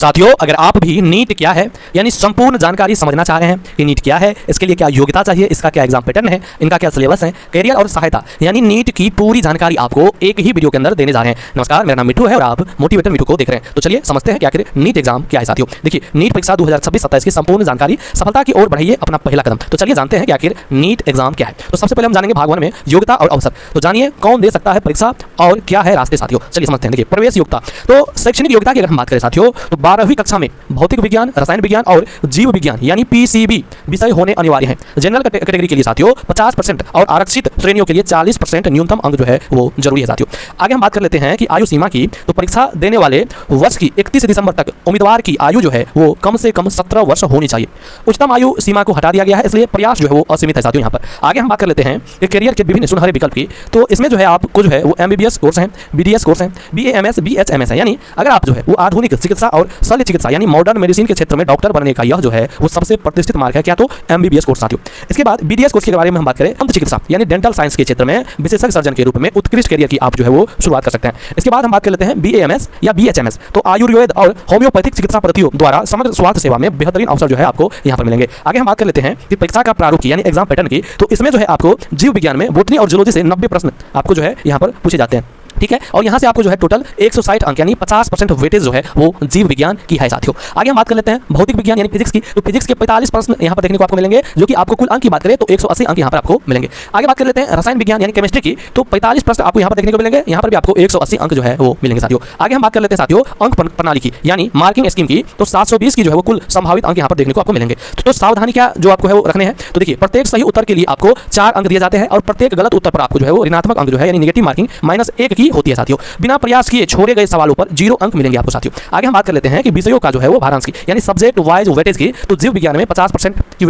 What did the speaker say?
साथियों, अगर आप भी नीट क्या है यानी संपूर्ण जानकारी समझना चाह रहे हैं कि नीट क्या है, इसके लिए क्या योग्यता चाहिए, इसका क्या एग्जाम पैटर्न है, इनका क्या सिलेबस है, करियर और सहायता यानी नीट की पूरी जानकारी आपको एक ही वीडियो के अंदर देने जा रहे हैं। नमस्कार, मेरा नाम मिठू है और आप मोटिवेटर मिठू को देख रहे हैं। तो चलिए समझते हैं कि आखिर नीट एग्जाम क्या है। साथियों देखिए, नीट परीक्षा 2026-27 की संपूर्ण जानकारी, सफलता की ओर बढ़ाइए अपना पहला कदम। तो चलिए जानते हैं कि आखिर नीट एग्जाम क्या है। तो सबसे पहले हम जानेंगे भाग 1 में योग्यता और अवसर। तो जानिए कौन दे सकता है परीक्षा और क्या है रास्ते। साथियों चलिए समझते हैं। देखिए, प्रवेश योग्यता। तो शैक्षणिक योग्यता की अगर हम बात करें साथियों, तो 12वीं कक्षा में भौतिक विज्ञान, रसायन विज्ञान और जीव विज्ञान यानी पीसीबी विषय होने अनिवार्य है। जनरल कैटेगरी के लिए साथियों 50% और आरक्षित श्रेणियों के लिए 40% न्यूनतम अंक जो है वो जरूरी है। साथियों आगे हम बात कर लेते हैं कि आयु सीमा की। तो परीक्षा देने वाले वर्ष की 31 दिसंबर तक उम्मीदवार की आयु जो है वो कम से कम 17 वर्ष होनी चाहिए। उच्चतम आयु सीमा को हटा दिया गया है, इसलिए प्रयास जो है वो असीमित है। साथियों यहाँ पर आगे हम बात कर लेते हैं कि करियर के विभिन्न सुनहरे विकल्प की। तो इसमें जो है आपको जो है वो MBBS कोर्स है, BDS कोर्स है, BAMS BHMS है। यानी अगर आप जो है वो आधुनिक चिकित्सा और शल्य चिकित्सा यानी मॉडर्न मेडिसिन के क्षेत्र में डॉक्टर बनने का यह जो है वो सबसे प्रतिष्ठित मार्ग है। क्या? तो MBBS कोर्स। साथियों इसके बाद BDS कोर्स के बारे में हम बात करें, दंत चिकित्सा यानी डेंटल साइंस के क्षेत्र में विशेषज्ञ सर्जन के रूप में उत्कृष्ट करियर की आप जो है वो शुरुआत कर सकते हैं। इसके बाद हम बात कर लेते हैं BAMS या BHMS। तो आयुर्वेद और होम्योपैथिक चिकित्सा पद्धतियों द्वारा समग्र स्वास्थ्य सेवा में बेहतरीन अवसर जो है आपको यहाँ पर मिलेंगे। आगे हम बात कर लेते हैं कि परीक्षा का प्रारूप की यानी एग्जाम पैटर्न की। तो इसमें जो है आपको जीव विज्ञान में बोटनी और जूलॉजी से 90 प्रश्न आपको जो है यहाँ पर पूछे जाते हैं। ठीक है, और यहाँ से आपको जो है टोटल 160 अंक यानी 50% वेटेज जो है वो जीव विज्ञान की है। साथियों आगे हम बात कर लेते हैं भौतिक विज्ञान यानी फिजिक्स की। तो फिजिक्स के 45 प्रश्न यहाँ पर देखने को आपको मिलेंगे, जो कि आपको कुल अंक की बात करें तो 180 अंक यहाँ पर आपको मिलेंगे। आगे बात कर लेते हैं रसायन विज्ञान यानी केमिस्ट्री की। तो 45 प्रश्न आपको यहाँ पर देखने को मिलेंगे, यहाँ पर भी आपको 180 अंक जो है वो मिलेंगे। साथियों आगे हम बात कर लेते हैं साथियों अंक प्रणाली की यानी मार्किंग स्कीम की। तो 720 की जो है वो कुल संभावित अंक यहाँ पर देखने को आपको मिलेंगे। तो सावधानी क्या जो आपको है वो रखने हैं। तो देखिए, प्रत्येक सही उत्तर के लिए आपको 4 अंक दिए जाते हैं और प्रत्येक गलत उत्तर पर आपको जो है वो ऋणात्मक अंक जो है यानी नेगेटिव मार्किंग -1 की होती है। साथियों बिना प्रयास किए छोड़े गए सवालों पर 0 अंक मिलेंगे आपको। साथियों आगे हम बात कर लेते हैं कि विषयों का जो है वो भारांश की यानी सब्जेक्ट वाइज वेटेज की। तो जीव विज्ञान में 50% की